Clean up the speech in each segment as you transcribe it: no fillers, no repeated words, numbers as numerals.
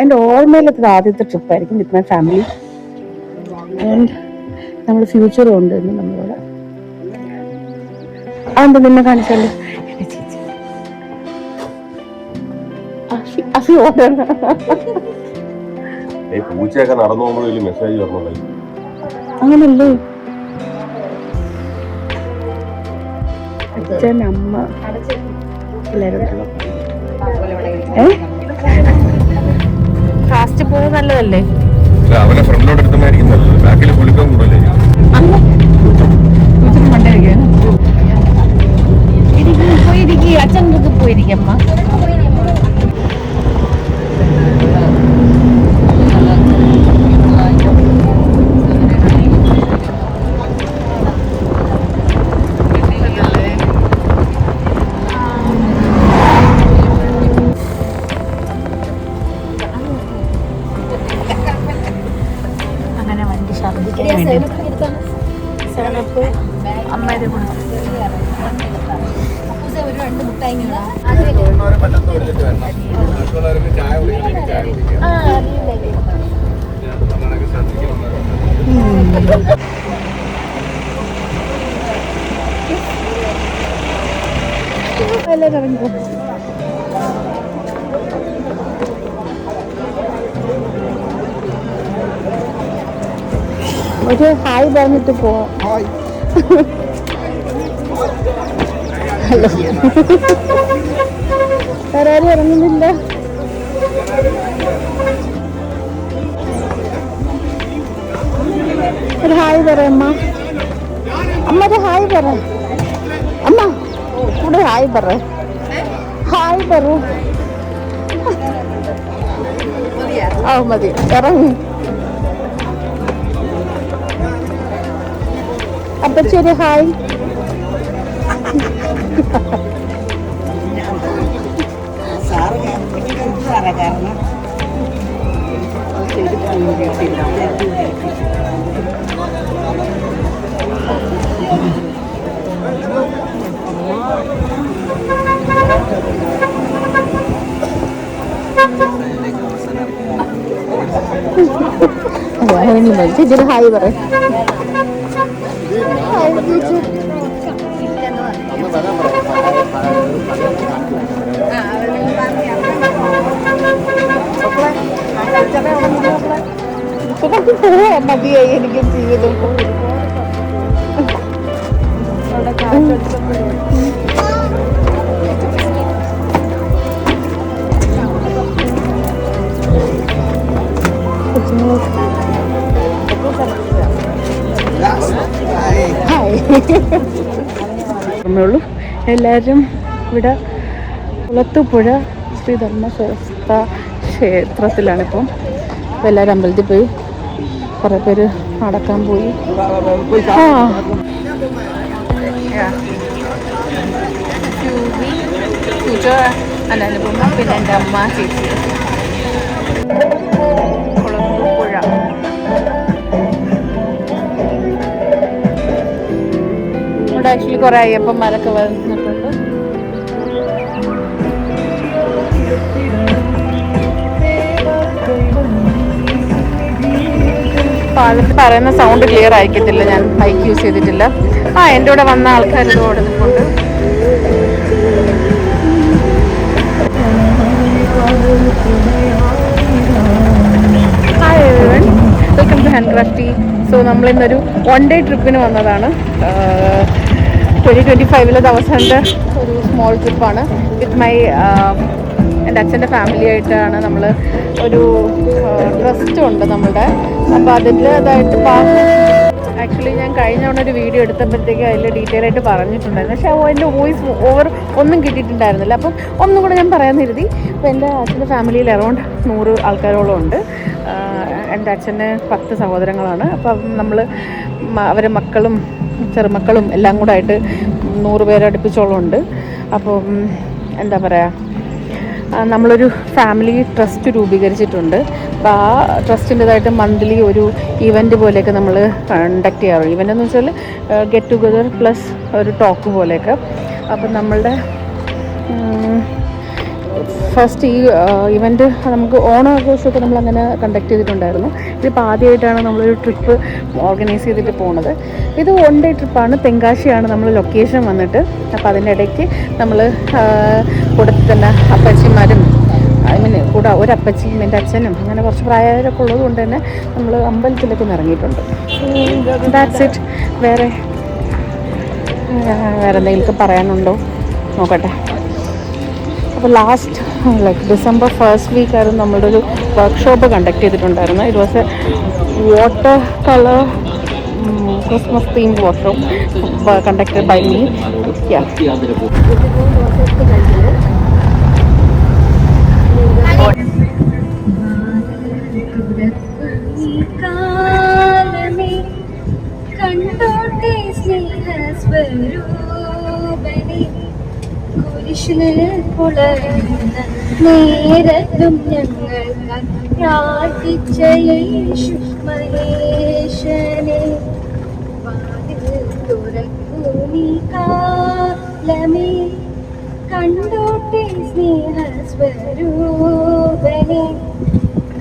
എൻ്റെ ഓർമ്മയിലത്തെ ആദ്യത്തെ ട്രിപ്പായിരിക്കും with my family. And നമ്മൾ ഫ്യൂച്ചറും ഉണ്ട് ഇന്ന് നമ്മളോട്. അതെന്താ നിന്നെ കാണിച്ചല്ലോ പൂച്ചയൊക്കെ നടന്നു പോകുമ്പോൾ മെസ്സേജ് പറഞ്ഞോളൂ. അങ്ങനല്ലേ അച്ഛൻ അമ്മ എല്ലാവരും ഫാസ്റ്റ് പോയത് നല്ലതല്ലേ? അവനെ ഫ്രണ്ടിലോട്ട് എടുത്തായിരിക്കും നല്ലത്. ബാക്കിൽ കുളിക്കാൻ കൂടുതലേ പോയിരിക്കും. അച്ഛനൊക്കെ പോയിരിക്കും അമ്മ. അങ്ങനെ വണ്ടി ഛർദ്ദിക്കാൻ വേണ്ടി അമ്മയുടെ കൊടുത്തു. ഒരു 2 മുട്ടായി എല്ലാവരും ഇറങ്ങിപ്പോ. ഒരു ഹായ് പറഞ്ഞിട്ട് പോവാം. ഹലോ വേറെ ആരും ഇറങ്ങുന്നില്ല. ഒരു ഹായ് പറ അമ്മ. അമ്മ ഒരു ഹായ് പറ. അമ്മ ഇവിടെ ഹായ് പറ. ഹായ് പറ. ആ മതി ഇറങ്ങി. അപ്പച്ചൊരു ഹായ്. കാരണം ചേച്ചി ഹായ് പറ. മതിയായി എനിക്ക് ജീവിതം. ുള്ളൂ എല്ലാവരും ഇവിടെ കുളത്തുപുഴ ശ്രീ ധർമ്മശാസ്ത്ര ക്ഷേത്രത്തിലാണിപ്പം. അപ്പം എല്ലാവരും അമ്പലത്തിൽ പോയി. കുറേ പേര് നടക്കാൻ പോയി. പിന്നെ എൻ്റെ അമ്മ ചേച്ചി കുളത്തുപുഴ. ഇവിടെ ആക്ച്വലി കുറേ അയ്യപ്പന്മാരൊക്കെ വന്നിട്ടുണ്ട്. അതിൽ പറയുന്ന സൗണ്ട് ക്ലിയർ ആയിരിക്കത്തില്ല. ഞാൻ മൈക്ക് യൂസ് ചെയ്തിട്ടില്ല. എൻ്റെ കൂടെ വന്ന ആൾക്കാർ ഇത് കൊടുത്തിട്ടുണ്ട്. Hi everyone, welcome to hand crafty. So നമ്മളിന്നൊരു 1 ഡേ ട്രിപ്പിന് വന്നതാണ്. 2025 അവസാനത്തെ ഒരു സ്മോൾ ട്രിപ്പാണ് വിത്ത് മൈ എൻ്റെ അച്ഛൻ്റെ ഫാമിലി ആയിട്ടാണ്. നമ്മൾ ഒരു ട്രസ്റ്റും ഉണ്ട് നമ്മളുടെ. അപ്പോൾ അതിൻ്റേതായിട്ട് ആക്ച്വലി ഞാൻ കഴിഞ്ഞ തവണ ഒരു വീഡിയോ എടുത്തപ്പോഴത്തേക്ക് അതിൽ ഡീറ്റെയിൽ ആയിട്ട് പറഞ്ഞിട്ടുണ്ടായിരുന്നു. പക്ഷേ എൻ്റെ വോയിസ് ഓവർ ഒന്നും കിട്ടിയിട്ടുണ്ടായിരുന്നില്ല. അപ്പം ഒന്നും കൂടെ ഞാൻ പറയാൻ കരുതി. അപ്പോൾ എൻ്റെ അച്ഛൻ്റെ ഫാമിലിയിൽ അറൗണ്ട് 100 ആൾക്കാരോളം ഉണ്ട്. എൻ്റെ അച്ഛന് 10 സഹോദരങ്ങളാണ്. അപ്പം നമ്മൾ അവരെ മക്കളും ചെറുമക്കളും എല്ലാം കൂടെ ആയിട്ട് 100 പേരടുപ്പിച്ചോളം ഉണ്ട്. അപ്പം എന്താ പറയുക, നമ്മളൊരു ഫാമിലി ട്രസ്റ്റ് രൂപീകരിച്ചിട്ടുണ്ട്. അപ്പോൾ ആ ട്രസ്റ്റിൻ്റെതായിട്ട് മന്ത്ലി ഒരു ഇവൻറ്റ് പോലെയൊക്കെ നമ്മൾ കണ്ടക്ട് ചെയ്യാറുണ്ട്. ഇവൻ്റ് എന്ന് വെച്ചാൽ ഗെറ്റ് ടുഗദർ പ്ലസ് ഒരു ടോക്ക് പോലെയൊക്കെ. അപ്പം നമ്മളുടെ ഫസ്റ്റ് ഈ ഇവൻറ്റ് നമുക്ക് ഓണാഘോഷമൊക്കെ നമ്മളങ്ങനെ കണ്ടക്ട് ചെയ്തിട്ടുണ്ടായിരുന്നു. ഇതിപ്പോൾ ആദ്യമായിട്ടാണ് നമ്മളൊരു ട്രിപ്പ് ഓർഗനൈസ് ചെയ്തിട്ട് പോകുന്നത്. ഇത് 1 ഡേ ട്രിപ്പാണ്. തെങ്കാശിയാണ് നമ്മൾ ലൊക്കേഷൻ വന്നിട്ട്. അപ്പോൾ അതിൻ്റെ ഇടയ്ക്ക് നമ്മൾ കൂടത്തിൽ തന്നെ അപ്പച്ചിമാരും കൂടെ ഒരപ്പച്ചിയും എൻ്റെ അച്ഛനും അങ്ങനെ കുറച്ച് പ്രായമായവരൊക്കെ ഉള്ളത് കൊണ്ട് തന്നെ നമ്മൾ അമ്പലത്തിലൊക്കെ ഇറങ്ങിയിട്ടുണ്ട്. That's it. വേറെ എന്തെങ്കിലുമൊക്കെ പറയാനുണ്ടോ നോക്കട്ടെ. അപ്പോൾ ലാസ്റ്റ് ഡിസംബർ 1st വീക്കായിരുന്നു നമ്മളുടെ ഒരു വർക്ക്ഷോപ്പ് കണ്ടക്ട് ചെയ്തിട്ടുണ്ടായിരുന്നു. It was a water colour Christmas theme workshop conducted by me. കണ്ടോട്ടെ സ്നേഹസ്വരൂപനെ കുരിശിൽ പുളരുന്ന നേരത്തും ഞങ്ങൾ പ്രാർത്ഥിച്ച യേശു മഹേശനെ വാതിൽ തുറക്കൂ നീ കാലമേ കണ്ടോട്ടെ സ്നേഹസ്വരൂപനെ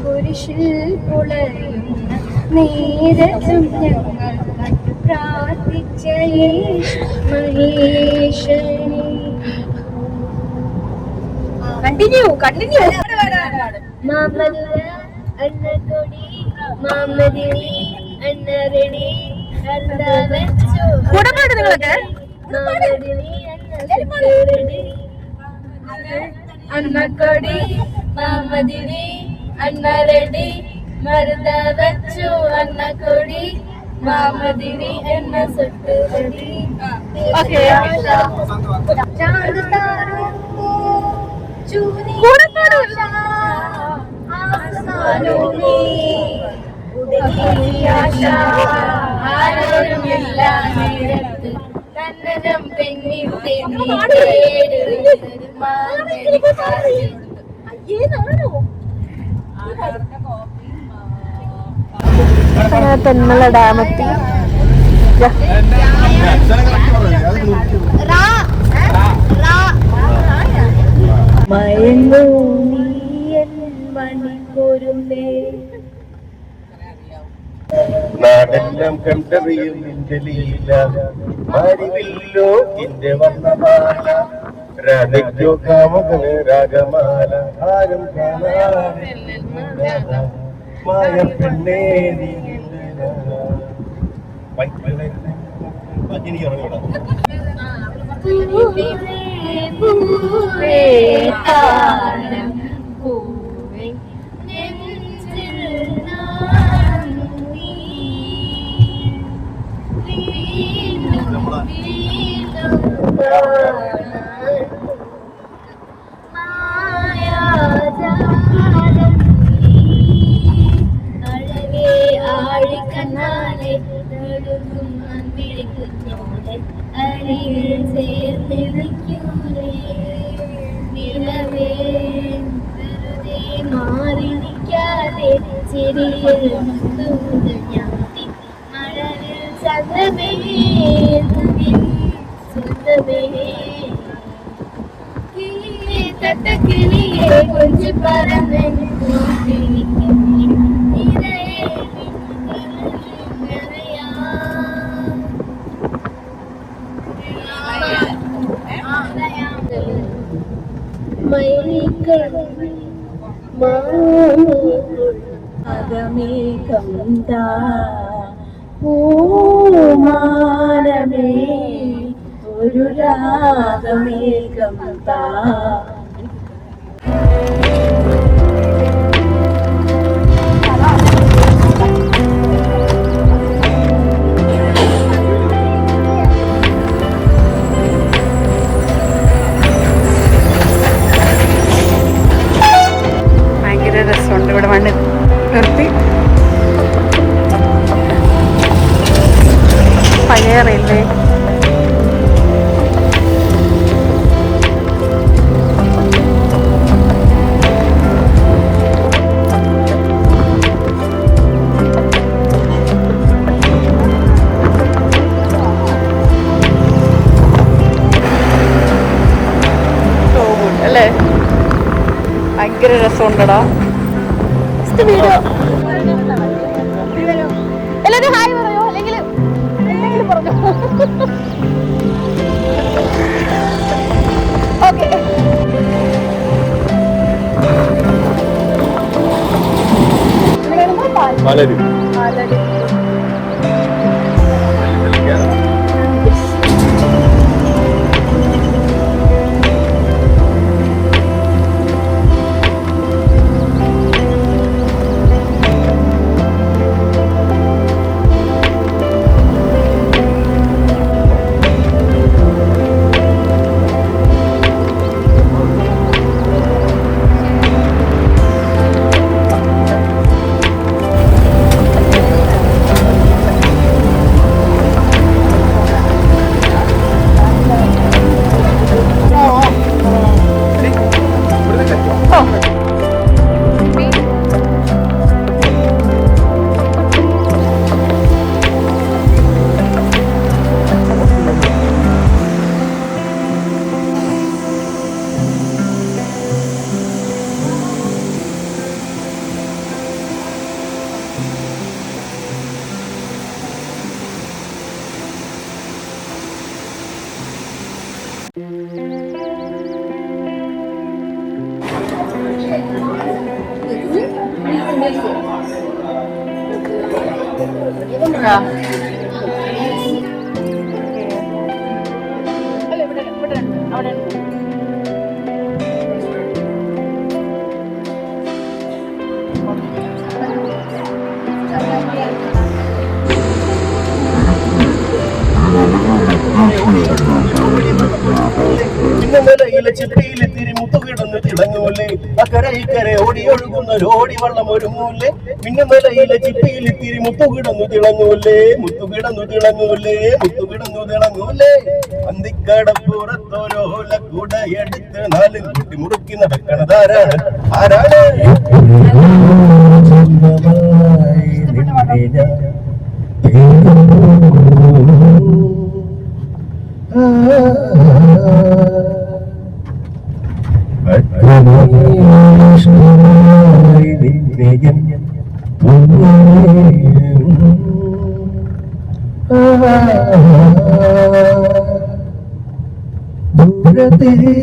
കുരിശിൽ പുളരുന്ന നേരത്തും ഞങ്ങൾ പ്രാർത്ഥിച്ച യേശു മഹേശനെ. കണ്ടിന്യൂ മാമല്ല അന്നകൊടി മാമദിനി അന്നരടി അന്നവച്ചു മാമദിനി അന്നകൊടി മാമദിനി അന്നരടി മരുത വച്ചു അന്നകൊടി മാമദിനി എന്ന സുട്ടുരടി. ചാന്ത് താരോ കന്നനം പെണ്ണിന്റെ തെന്മല ഡാമെത്തി. മയങ്ങൂ നീയൻ മണിക്കൊരുന്നേ നാടെല്ലാം കണ്ടറിയും നിന്റെ ലീല മാരിവില്ലോ നിന്റെ വർണ്ണമാല രാധയ്ക്കോ കാമകന് രാഗമാല ആരും കാണാതെ മായ പെണ്ണേ നീ പൂവേ താരം പൂവേ നെഞ്ചിൽ നാം നീ വീണ്ടും വീണ്ടും മായാജാലം നീ അഴകേ ആഴിക്കണ്ണാലെ നടുക്കും അന്തിരിക്കുന്നോടെ അരികിൽ ചേർന്നിരിക്കൂലേ നിലവേ വെറുതെ മാറി നിൽക്കാതെ ചിരിയിൽ ഞാത്തി മഴവിൽ ചന്ദ്രമേ സ്വന്തമേ തട്ടക്കിളിയെ കൊഞ്ചി പറന്ന് പൂമാനമേ ഒരു രാഗമേകം താ. രസമുണ്ട്. ഇവിടെ വണ്ടി നിർത്തി പഴയ റെയിൽവേ ഭയങ്കര രസമുണ്ടടാ. എല്ലാവരും ഹായ് പറയോ, അല്ലെങ്കിൽ പറഞ്ഞോ. ഓക്കെ, പാലരി പിന്നലയിലെ ചിപ്പിയിൽ തിരി മുത്തുകിടന്ന് തിളങ്ങൂലേ, അക്കരെ ഇക്കരെ ഓടി ഒഴുകുന്ന ഓടി വള്ളം ഒരുങ്ങൂലേ. പിന്നലയിലെ ചിപ്പിയിൽ തിരി മുത്തുകിടന്നു തിളങ്ങൂലേ, മുത്തുകിടന്നു തിളങ്ങൂലേ, മുത്തുകിടന്നു തിളങ്ങൂലേ. അന്തിക്കടപ്പുറത്തോരോല കുടയെടുത്ത് നാലും കുട്ടി മുറുക്കി നടക്കണതാരാണ്, ആരാണ്?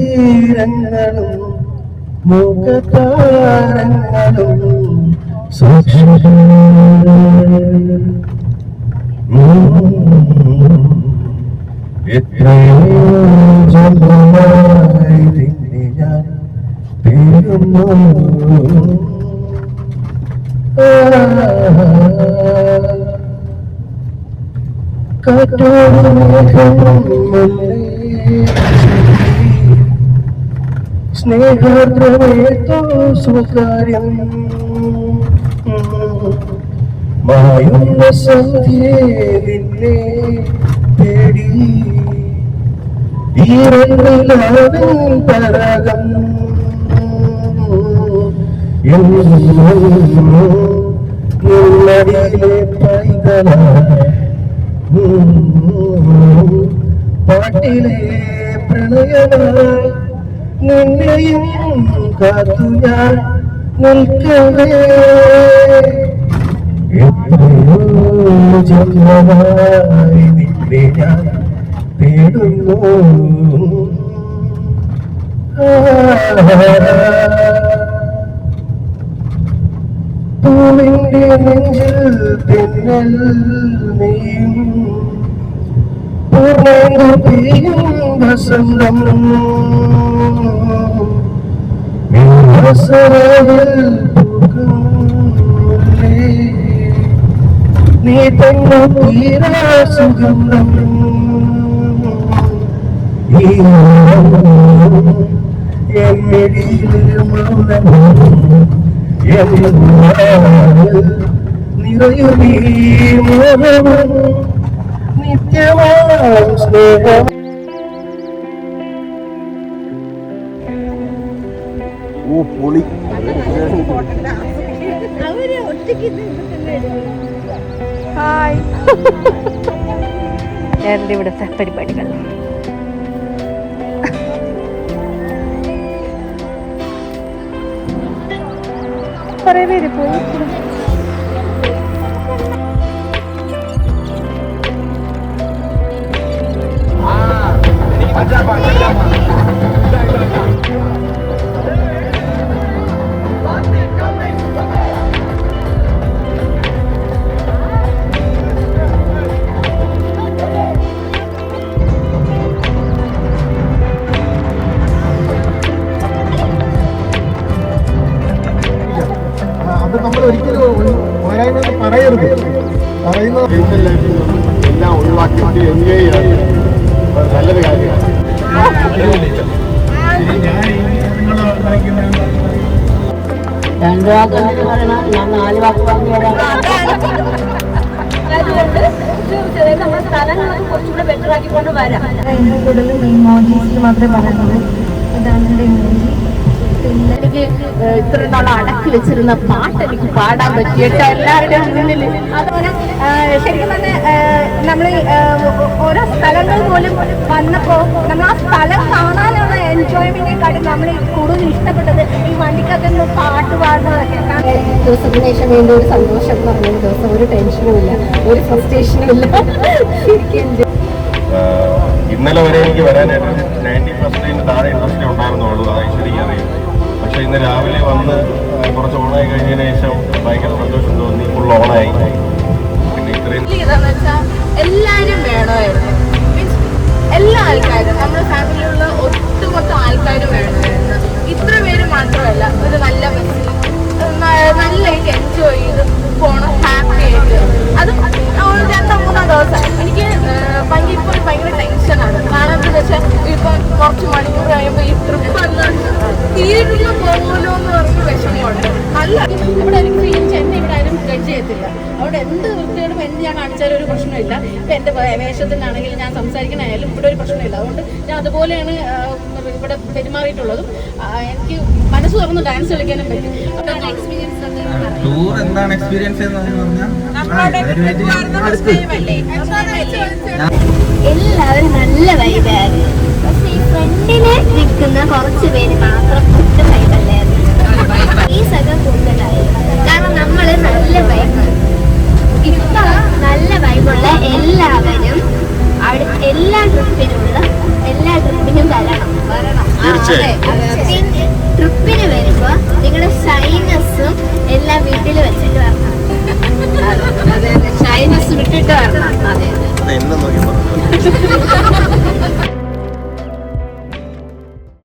ദൂരതീരങ്ങളും മുഖതാരങ്ങളും എത്രയോ ജന്മമായി നിന്നെ ഞാൻ തേടുന്നു. കാറ്റോട് സ്നേഹാദ്രമേതോ സ്വകാര്യം മായുന്ന സന്ധ്യേ നിന്നെ തേടി ഈരണ്ടിലാവിൻ പരാഗം എന്നടിയിലെ പൈതല പാട്ടിലെ പ്രണയമായി നിന്നെയും കാത്തു ഞാൻ നിൽക്കവേ. എത്രയോ ജന്മമായി നിന്നെ ഞാൻ തേടുന്നു. പൂവിന്റെ നെഞ്ചിൽ തെന്നൽ നീയും പൂർണ്ണ പെയ്യും വസന്തം നീ തന്നെ തീരാ സുഗന്ധം. എന്നിടിയിലെ മൗനം നിറയുമീ മോഹം നിത്യമാം സ്നേഹം. ഓ പൊളി. ഹായ്. എൻ്റെ ഇവിടുത്തെ പരിപാടികൾ കുറേ പേര് പോയി. അത് നമ്മൾ ഒരിക്കലും പോരായ്മ പറയരുത്. പറയുന്നത് എല്ലാം ഒഴിവാക്കിയിട്ട് എൻജോയ് ചെയ്യാൻ നല്ലൊരു കാര്യമാണ്. രണ്ടു വാക്കെന്ന് പറയണം, ഞാൻ 4 വാക്ക് പറഞ്ഞു തരാം. നമ്മുടെ സ്ഥലങ്ങളൊക്കെ കുറച്ചുകൂടെ ബെറ്റർ ആക്കിക്കൊണ്ട് വരാം. ഇതിന് കൂടുതലും ഇമോജീസിൽ മാത്രമേ പറയുന്നത്. ഇതാണ് എൻ്റെ ഇമോജി. പിന്നെ എനിക്ക് ഇത്രയും നാൾ അടക്കി വെച്ചിരുന്ന പാട്ട് എനിക്ക് പാടാൻ പറ്റിയിട്ട് എല്ലാവരുടെയും മുന്നിൽ. അതുപോലെ ശരിക്കും തന്നെ നമ്മൾ ഓരോ സ്ഥലങ്ങൾ പോലും വന്നപ്പോൾ നമ്മൾ ആ സ്ഥലം കാണാനുള്ള എൻജോയ്മെന്റിനെക്കാട്ടും നമ്മൾ കൂടുതൽ ഇഷ്ടപ്പെട്ടത് ഈ വണ്ടിക്കകത്ത് പാട്ട് പാടുന്നതൊക്കെ. ദിവസത്തിന് ശേഷം വേണ്ട ഒരു സന്തോഷം എന്ന് പറഞ്ഞൊരു ദിവസം, ഒരു ടെൻഷനും ഇല്ല, ഒരു ഫ്രസ്ട്രേഷനും ഇല്ല. ഇന്നലെ വരെ എനിക്ക് വരാനായിട്ട് 90% താഴെ ഇൻട്രസ്റ്റ് ഉണ്ടായിരുന്നുള്ളൂ, അത് ശരിക്കും അറിയാം. പക്ഷെ ഇന്ന് രാവിലെ വന്ന് കുറച്ച് ഓണായി കഴിഞ്ഞതിന് ശേഷം ഭയങ്കര സന്തോഷം തോന്നി. ഫുൾ ഓണായി. പിന്നെ ഇത്രയും ഇതെന്ന് വെച്ചാൽ എല്ലാവരും വേണമായിരുന്നു. മീൻസ് എല്ലാ ആൾക്കാരും നമ്മുടെ ഫാമിലിയിലുള്ള ഒട്ടുമൊത്ത ആൾക്കാരും വേണമായിരുന്നു. ഇത്ര പേര് മാത്രമല്ല, ഒരു നല്ല ബസ്സിൽ നല്ലതായിട്ട് എൻജോയ് ചെയ്ത് പോകണം, ഹാപ്പി ആയിട്ട്. അതും 2-3 ദിവസം എനിക്ക് ഇപ്പോൾ ഭയങ്കര ടെൻഷനാണ്. കാരണം എന്താണെന്ന് വെച്ചാൽ ഇപ്പം കുറച്ച് മണിക്കൂർ കഴിയുമ്പോൾ ഈ ട്രിപ്പ് വന്ന് തീരുന്നു പോകുമല്ലോ എന്ന് പറഞ്ഞ വിഷമമുണ്ട്. നല്ല ഇവിടെ എനിക്ക് ഫീലിംഗ് എന്നെ ഇവിടെ ആരും ജഡ്ജ് ചെയ്യത്തില്ല. അവിടെ എന്ത് വൃത്തിയോടും എന്ത് ഞാൻ കാണിച്ചാലും ഒരു പ്രശ്നമില്ല. ഇപ്പം എൻ്റെ വേഷത്തിനാണെങ്കിലും ഞാൻ സംസാരിക്കണായാലും ഇവിടെ ഒരു പ്രശ്നമില്ല. അതുകൊണ്ട് ഞാൻ അതുപോലെയാണ് ഇവിടെ പെരുമാറിയിട്ടുള്ളതും. എനിക്ക് മനസ്സ് തുറന്ന് ഡാൻസ് കളിക്കാനും പറ്റും. ടൂർ എന്താണ് എക്സ്പീരിയൻസ് എന്ന് പറഞ്ഞാൽ എല്ലാവരും നല്ല വൈബായിരുന്നു. പക്ഷെ ഈ ഫ്രണ്ടില് നിൽക്കുന്ന കുറച്ച് പേര് മാത്രം ഫുഡ് വൈബല്ലായിരുന്നു. ഈ സഖം കൂടുതലായിരുന്നു. കാരണം നമ്മള് നല്ല വൈബാണ്. ഇപ്പൊ നല്ല വൈബുള്ള എല്ലാവരും എല്ലാ ട്രിപ്പിനും വരണം. പിന്നെ ട്രിപ്പിന് വരുമ്പോ നിങ്ങളുടെ ഷൈനസ്സും എല്ലാം വീട്ടിൽ വെച്ചിട്ട് വരണം. അതെ ഷൈനസ് വിട്ടിട്ട് വരണം. അതെ എന്നെ നോക്കി പറഞ്ഞു.